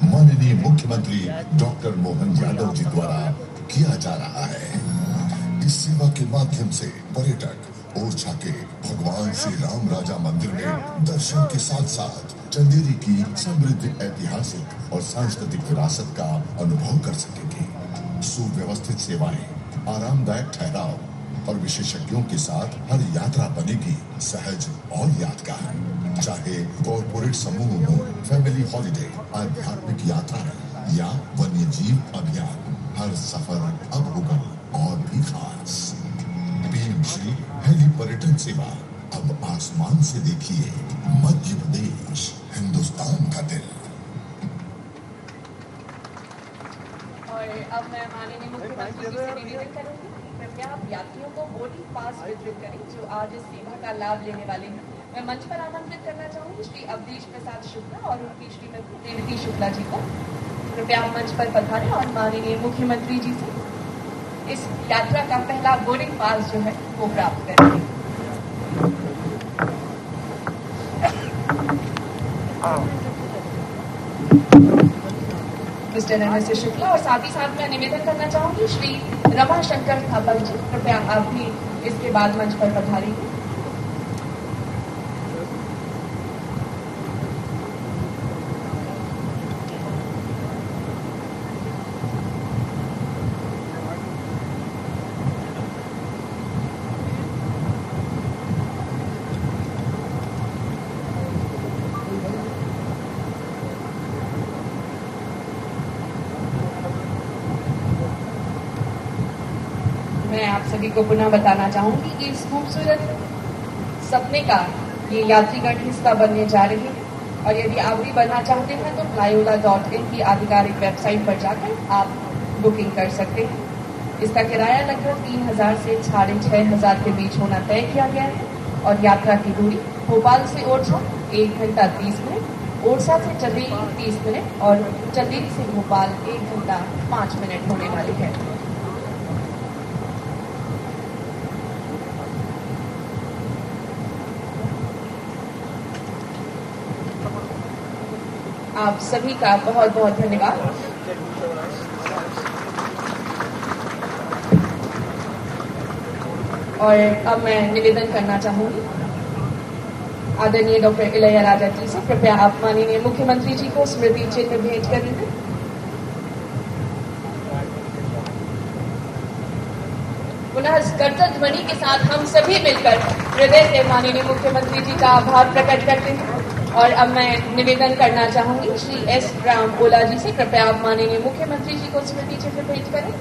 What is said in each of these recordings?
माननीय मुख्यमंत्री डॉक्टर मोहन यादव जी द्वारा किया जा रहा है। इस सेवा के माध्यम से पर्यटक ओरछा के भगवान श्री राम राजा मंदिर में दर्शन के साथ साथ चंदेरी की समृद्ध ऐतिहासिक और सांस्कृतिक विरासत का अनुभव कर सकेंगे। सुव्यवस्थित सेवाएं, आरामदायक ठहराव और विशेषज्ञों के साथ हर यात्रा बनेगी सहज और यादगार। चाहे कॉर्पोरेट समूह हो, फैमिली हॉलिडे, आध्यात्मिक यात्रा या वन्य जीव अभियान, हर सफर अब होगा और भी खास। पीएम श्री हेली पर्यटन सेवा, अब आसमान से देखिए मध्य प्रदेश, हिंदुस्तान का दिल। और अब मैं माननीय मुख्यमंत्री जी से निवेदन करूंगी, कृपया आप यात्रियों को बोर्डिंग पास वितरित करें जो आज इस सेवा का लाभ लेने वाले हैं। मैं मंच पर आमंत्रित करना चाहूंगी श्री अवधेश प्रसाद शुक्ला और उनकी श्रीमती रेवती शुक्ला जी को। कृपया आप मंच पर पधारें और माननीय मुख्यमंत्री जी से इस यात्रा का पहला बोर्डिंग पास जो है वो प्राप्त करेंगे। मिस्टर एनएस शुक्ला और साथ ही साथ मैं निवेदन करना चाहूंगी श्री रमा शंकर थापर जी, कृपया आप भी इसके बाद मंच पर पधारेंगे। मैं आप सभी को पुनः बताना चाहूंगी कि इस खूबसूरत सपने का ये यात्रीगण हिस्सा बनने जा रहे हैं और यदि आप भी बनना चाहते हैं तो flyola.in की आधिकारिक वेबसाइट पर जाकर आप बुकिंग कर सकते हैं। इसका किराया लगभग 3,000 से 6,500 के बीच होना तय किया गया है और यात्रा की दूरी भोपाल से ओरछा 1 घंटा 30 मिनट, ओरछा से चंदेरी 30 मिनट और चंदेरी से भोपाल 1 घंटा 5 मिनट होने वाली है। आप सभी का बहुत बहुत धन्यवाद। और अब मैं निवेदन करना चाहूंगी आदरणीय डॉक्टर इलैयाराजा जी से, कृपया आप माननीय मुख्यमंत्री जी को स्मृति चिन्ह भेंट करेंगे। पुनः करतब ध्वनि के साथ हम सभी मिलकर हृदय से माननीय मुख्यमंत्री जी का आभार प्रकट करते हैं। और अब मैं निवेदन करना चाहूंगी श्री एस राम ओला जी से, कृपया आप माननीय मुख्यमंत्री जी को स्मृति चिन्ह भेंट करें।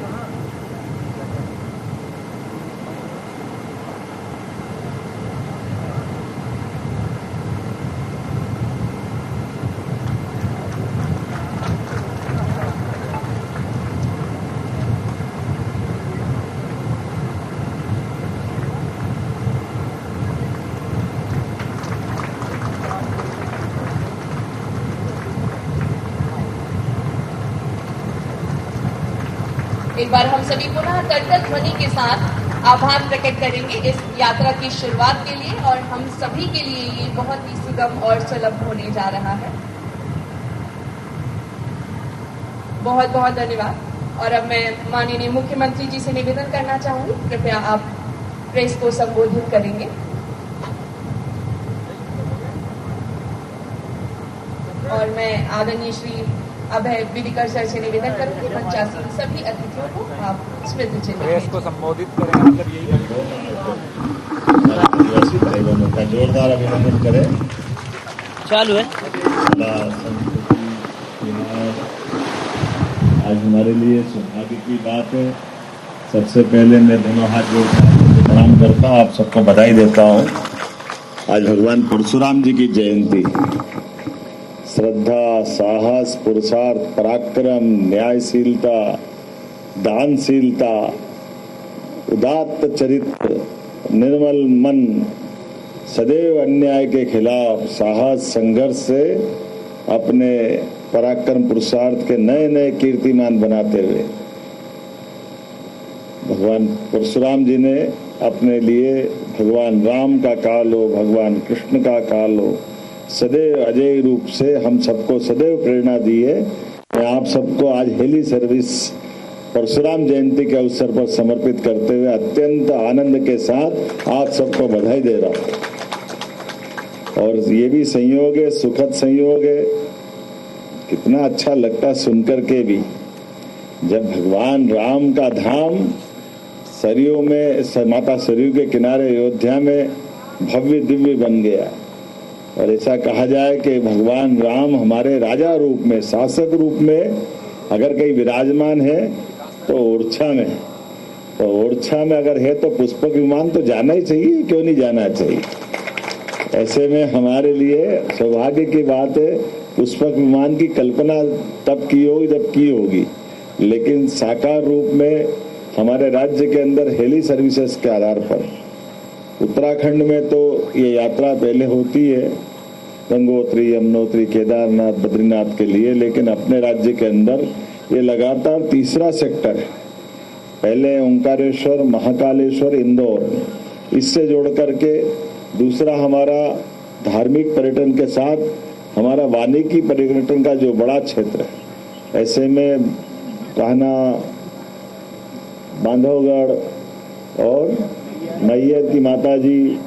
एक बार हम सभी पुनः करतब ध्वनि के साथ आभार प्रकट करेंगे इस यात्रा की शुरुआत के लिए और हम सभी के लिए ये बहुत ही सुगम और सुलभ होने जा रहा है। बहुत बहुत धन्यवाद। और अब मैं माननीय मुख्यमंत्री जी से निवेदन करना चाहूंगी, कृपया आप प्रेस को संबोधित करेंगे। और मैं आदरणीय श्री अभय विधिकर सर से निवेदन करूंगी मंचासीन सभी अतिथियों को आप स्मृति चिन्ह प्रेस को संबोधित करें, मतलब यही आदिवासी भाई बहनों का जोरदार अभिनंदन करें। चालू है। आज हमारे लिए सौभाग्य की बात है। सबसे पहले मैं दोनों हाथ जोड़कर प्रणाम करता हूँ, आप सबको बधाई देता हूँ। आज भगवान परशुराम जी की जयंती। श्रद्धा, साहस, पुरुषार्थ, पराक्रम, न्यायशीलता, दानशीलता, उदात्त चरित्र, निर्मल मन, सदैव अन्याय के खिलाफ साहस संघर्ष से अपने पराक्रम पुरुषार्थ के नए नए कीर्तिमान बनाते हुए भगवान परशुराम जी ने अपने लिए भगवान राम का काल हो, भगवान कृष्ण का काल हो, सदैव अजय रूप से हम सबको सदैव प्रेरणा दी है मैं आप सबको आज हेली सर्विस परशुराम जयंती के अवसर पर समर्पित करते हुए अत्यंत आनंद के साथ आप सबको बधाई दे रहा हूं। और ये भी संयोग है, सुखद संयोग है, कितना अच्छा लगता सुनकर के भी, जब भगवान राम का धाम सरयू में, माता सरयू के किनारे अयोध्या में भव्य दिव्य बन गया। और ऐसा कहा जाए कि भगवान राम हमारे राजा रूप में, शासक रूप में अगर कहीं विराजमान है तो ओरछा में है। तो ओरछा में अगर है तो पुष्पक विमान तो जाना ही चाहिए, क्यों नहीं जाना चाहिए। ऐसे में हमारे लिए सौभाग्य की बात है, पुष्पक विमान की कल्पना तब की होगी जब की होगी, लेकिन साकार रूप में हमारे राज्य के अंदर हेली सर्विसेज के आधार पर उत्तराखंड में तो ये यात्रा पहले होती है गंगोत्री, यमुनोत्री, केदारनाथ, बद्रीनाथ के लिए, लेकिन अपने राज्य के अंदर ये लगातार तीसरा सेक्टर है। पहले ओंकारेश्वर, महाकालेश्वर, इंदौर, इससे जोड़ करके दूसरा हमारा धार्मिक पर्यटन के साथ हमारा वानिकी पर्यटन का जो बड़ा क्षेत्र है। ऐसे में कान्हा, बांधवगढ़ और मैयर की माता जी,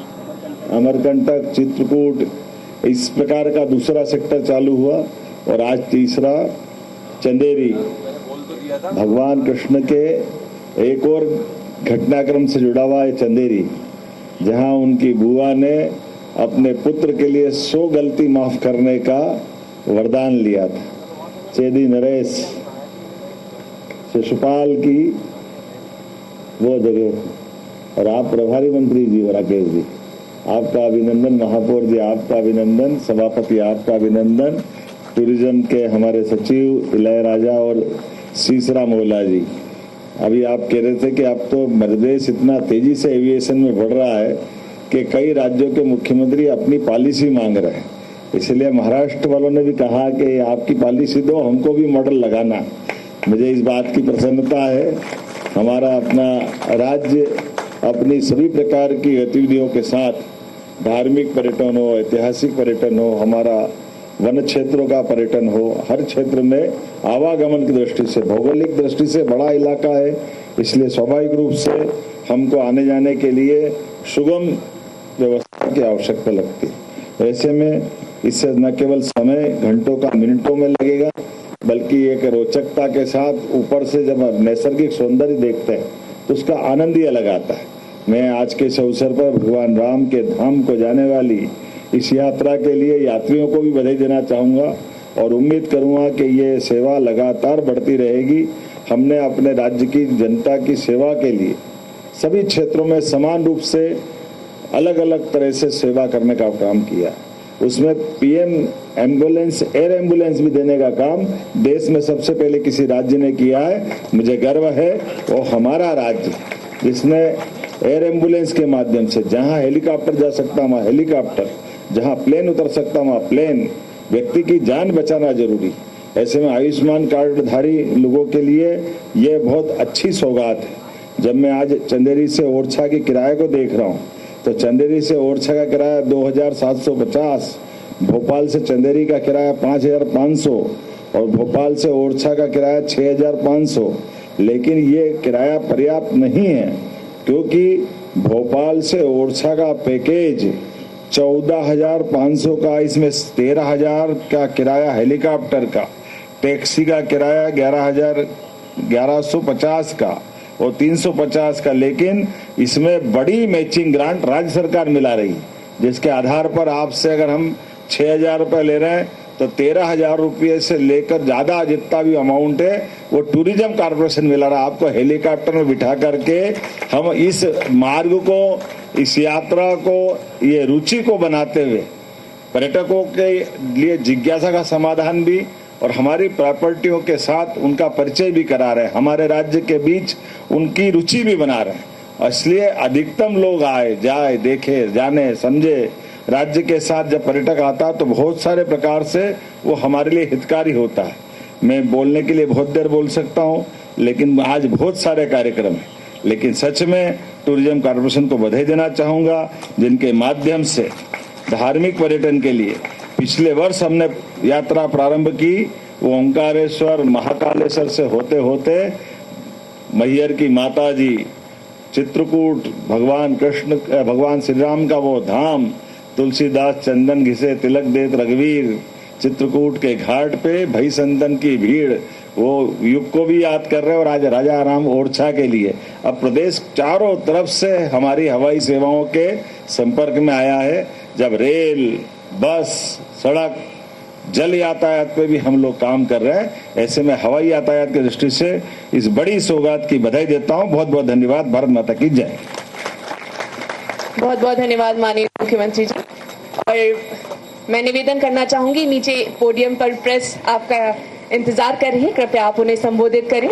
अमरकंटक, चित्रकूट, इस प्रकार का दूसरा सेक्टर चालू हुआ। और आज तीसरा चंदेरी, भगवान कृष्ण के एक और घटनाक्रम से जुड़ा हुआ है चंदेरी, जहां उनकी बुआ ने अपने पुत्र के लिए 100 गलती माफ करने का वरदान लिया था। चेदी नरेश शिशुपाल की वो जगह। और आप प्रभारी मंत्री जी राकेश जी, आपका अभिनंदन, महापौर जी आपका अभिनंदन, सभापति आपका अभिनंदन, टूरिज्म के हमारे सचिव इलयराजा और सीसरा मोला जी। अभी आप कह रहे थे कि अब तो मध्य प्रदेश इतना तेजी से एविएशन में बढ़ रहा है कि कई राज्यों के मुख्यमंत्री अपनी पॉलिसी मांग रहे हैं। इसलिए महाराष्ट्र वालों ने भी कहा कि आपकी पॉलिसी दो, हमको भी मॉडल लगाना। मुझे इस बात की प्रसन्नता है, हमारा अपना राज्य अपनी सभी प्रकार की गतिविधियों के साथ, धार्मिक पर्यटन हो, ऐतिहासिक पर्यटन हो, हमारा वन क्षेत्रों का पर्यटन हो, हर क्षेत्र में आवागमन की दृष्टि से, भौगोलिक दृष्टि से बड़ा इलाका है, इसलिए स्वाभाविक रूप से हमको आने जाने के लिए सुगम व्यवस्था की आवश्यकता लगती है। ऐसे में इससे न केवल समय घंटों का मिनटों में लगेगा, बल्कि एक रोचकता के साथ ऊपर से जब नैसर्गिक सौंदर्य देखते हैं तो उसका आनंद ही अलग आता है। मैं आज के इस अवसर पर भगवान राम के धाम को जाने वाली इस यात्रा के लिए यात्रियों को भी बधाई देना चाहूँगा और उम्मीद करूँगा कि ये सेवा लगातार बढ़ती रहेगी। हमने अपने राज्य की जनता की सेवा के लिए सभी क्षेत्रों में समान रूप से अलग अलग तरह से सेवा करने का काम किया। उसमें पीएम एम्बुलेंस, एयर एम्बुलेंस भी देने का काम देश में सबसे पहले किसी राज्य ने किया है। मुझे गर्व है वो हमारा राज्य जिसने एयर एम्बुलेंस के माध्यम से जहां हेलीकॉप्टर जा सकता वहां हेलीकॉप्टर, जहां प्लेन उतर सकता वहां प्लेन, व्यक्ति की जान बचाना जरूरी। ऐसे में आयुष्मान कार्डधारी लोगों के लिए यह बहुत अच्छी सौगात है। जब मैं आज चंदेरी से ओरछा के किराए को देख रहा हूँ तो चंदेरी से ओरछा का किराया 2750, भोपाल से चंदेरी का किराया 5500 और भोपाल से ओरछा का किराया 6500। लेकिन ये किराया पर्याप्त नहीं है, क्योंकि भोपाल से ओरछा का पैकेज 14,500 का, इसमें 13,000 का किराया हेलीकॉप्टर का, टैक्सी का किराया 1150 का और 350 का। लेकिन इसमें बड़ी मैचिंग ग्रांट राज्य सरकार मिला रही है, जिसके आधार पर आपसे अगर हम 6,000 रुपये ले रहे हैं तो 13,000 रुपये से लेकर ज्यादा जितना भी अमाउंट है वो टूरिज्म कॉर्पोरेशन मिला रहा। आपको हेलीकॉप्टर में बिठा करके हम इस मार्ग को, इस यात्रा को, ये रुचि को बनाते हुए पर्यटकों के लिए जिज्ञासा का समाधान भी और हमारी प्रॉपर्टियों के साथ उनका परिचय भी करा रहे हैं, हमारे राज्य के बीच उनकी रुचि भी बना रहे हैं। इसलिए अधिकतम लोग आए, जाए, देखे, जाने, समझे। राज्य के साथ जब पर्यटक आता है तो बहुत सारे प्रकार से वो हमारे लिए हितकारी होता है। मैं बोलने के लिए बहुत देर बोल सकता हूँ, लेकिन आज बहुत सारे कार्यक्रम हैं। लेकिन सच में टूरिज्म कॉर्पोरेशन को बधाई देना चाहूँगा, जिनके माध्यम से धार्मिक पर्यटन के लिए पिछले वर्ष हमने यात्रा प्रारंभ की वो ओंकारेश्वर महाकालेश्वर से होते होते मैहर की माता जी, चित्रकूट, भगवान कृष्ण, भगवान श्री राम का वो धाम, तुलसीदास चंदन घिसे तिलक देत रघुवीर, चित्रकूट के घाट पे भई संतन की भीड़, वो युग को भी याद कर रहे हैं। और आज राजा राम ओरछा के लिए अब प्रदेश चारों तरफ से हमारी हवाई सेवाओं के संपर्क में आया है। जब रेल, बस, सड़क, जल यातायात पे भी हम लोग काम कर रहे हैं, ऐसे में हवाई यातायात की दृष्टि से इस बड़ी सौगात की बधाई देता हूं। बहुत बहुत धन्यवाद। भारत माता की जय। बहुत बहुत धन्यवाद माननीय मुख्यमंत्री जी। और मैं निवेदन करना चाहूंगी, नीचे पोडियम पर प्रेस आपका इंतजार कर रही है, कृपया आप उन्हें संबोधित करें।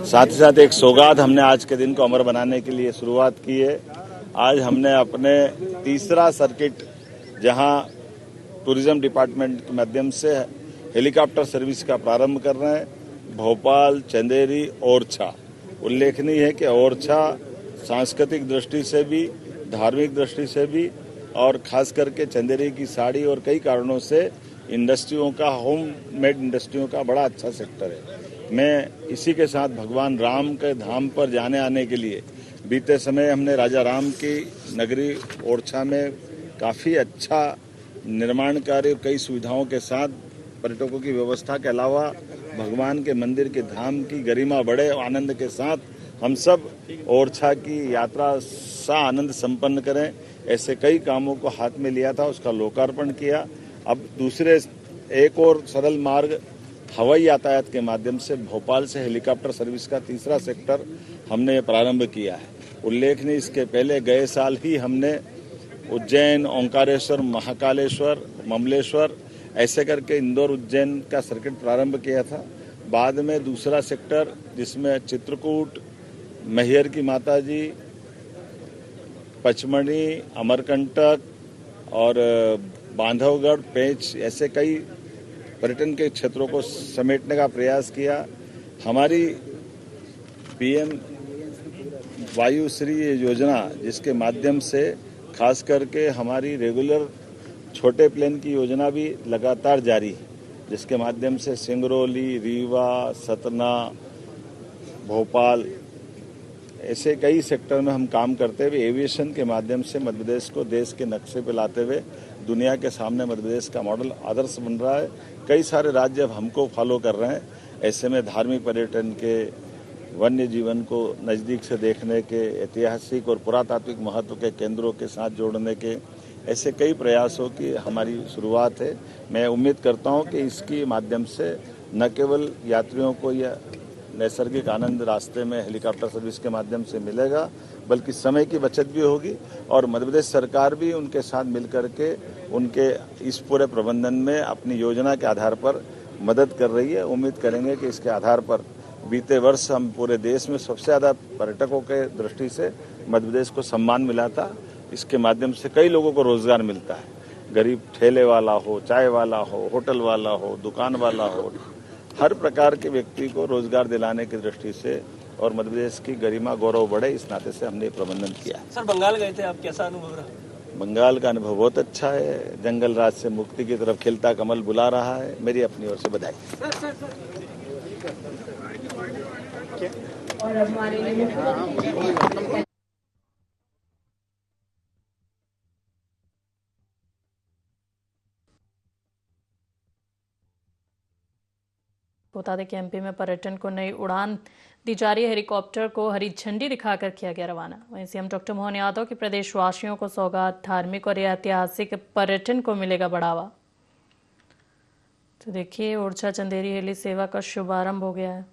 साथ ही साथ एक सौगात हमने आज के दिन को अमर बनाने के लिए शुरुआत की है। आज हमने अपने तीसरा सर्किट, जहां टूरिज्म डिपार्टमेंट के माध्यम से हेलीकॉप्टर सर्विस का प्रारंभ कर रहे हैं, भोपाल, चंदेरी, ओरछा। उल्लेखनीय है कि ओरछा सांस्कृतिक दृष्टि से भी, धार्मिक दृष्टि से भी, और खास करके चंदेरी की साड़ी और कई कारणों से इंडस्ट्रियों का, होम मेड इंडस्ट्रियों का बड़ा अच्छा सेक्टर है। मैं इसी के साथ भगवान राम के धाम पर जाने आने के लिए बीते समय हमने राजा राम की नगरी ओरछा में काफ़ी अच्छा निर्माण कार्य, कई सुविधाओं के साथ पर्यटकों की व्यवस्था के अलावा भगवान के मंदिर के धाम की गरिमा बढ़े, आनंद के साथ हम सब ओरछा की यात्रा सा आनंद संपन्न करें, ऐसे कई कामों को हाथ में लिया था, उसका लोकार्पण किया। अब दूसरे एक और सरल मार्ग हवाई यातायात के माध्यम से भोपाल से हेलीकॉप्टर सर्विस का तीसरा सेक्टर हमने प्रारंभ किया है। उल्लेखनीय, इसके पहले गए साल ही हमने उज्जैन, ओंकारेश्वर, महाकालेश्वर, ममलेश्वर ऐसे करके इंदौर उज्जैन का सर्किट प्रारंभ किया था। बाद में दूसरा सेक्टर, जिसमें चित्रकूट, मैहर की माता जी, पचमढ़ी, अमरकंटक और बांधवगढ़, पेंच, ऐसे कई पर्यटन के क्षेत्रों को समेटने का प्रयास किया। हमारी पीएम वायुश्री योजना, जिसके माध्यम से खास करके हमारी रेगुलर छोटे प्लेन की योजना भी लगातार जारी है, जिसके माध्यम से सिंगरौली, रीवा, सतना, भोपाल ऐसे कई सेक्टर में हम काम करते हुए एविएशन के माध्यम से मध्य प्रदेश को देश के नक्शे पर लाते हुए दुनिया के सामने मध्य प्रदेश का मॉडल आदर्श बन रहा है। कई सारे राज्य अब हमको फॉलो कर रहे हैं। ऐसे में धार्मिक पर्यटन के, वन्य जीवन को नज़दीक से देखने के, ऐतिहासिक और पुरातात्विक महत्व के केंद्रों के साथ जोड़ने के ऐसे कई प्रयासों की हमारी शुरुआत है। मैं उम्मीद करता हूं कि इसके माध्यम से न केवल यात्रियों को यह नैसर्गिक आनंद रास्ते में हेलीकॉप्टर सर्विस के माध्यम से मिलेगा, बल्कि समय की बचत भी होगी और मध्य प्रदेश सरकार भी उनके साथ मिलकर के उनके इस पूरे प्रबंधन में अपनी योजना के आधार पर मदद कर रही है। उम्मीद करेंगे कि इसके आधार पर बीते वर्ष हम पूरे देश में सबसे ज़्यादा पर्यटकों के दृष्टि से मध्य प्रदेश को सम्मान मिला था। इसके माध्यम से कई लोगों को रोजगार मिलता है। गरीब ठेले वाला हो, चाय वाला हो, होटल वाला हो, दुकान वाला हो, हर प्रकार के व्यक्ति को रोजगार दिलाने की दृष्टि से और मध्य प्रदेश की गरिमा गौरव बढ़े, इस नाते से हमने प्रबंधन किया। सर, बंगाल गए थे आप, कैसा अनुभव रहा? बंगाल का अनुभव बहुत अच्छा है। जंगल राज से मुक्ति की तरफ खिलता कमल बुला रहा है। मेरी अपनी ओर से बधाई। और अब हमारे बता दें कि एमपी में पर्यटन को नई उड़ान दी जा रही है। हेलीकॉप्टर को हरी झंडी दिखाकर किया गया रवाना। वहीं सीएम डॉक्टर मोहन यादव की प्रदेशवासियों को सौगात, धार्मिक और ऐतिहासिक पर्यटन को मिलेगा बढ़ावा। तो देखिए, ओरछा चंदेरी हेली सेवा का शुभारंभ हो गया है।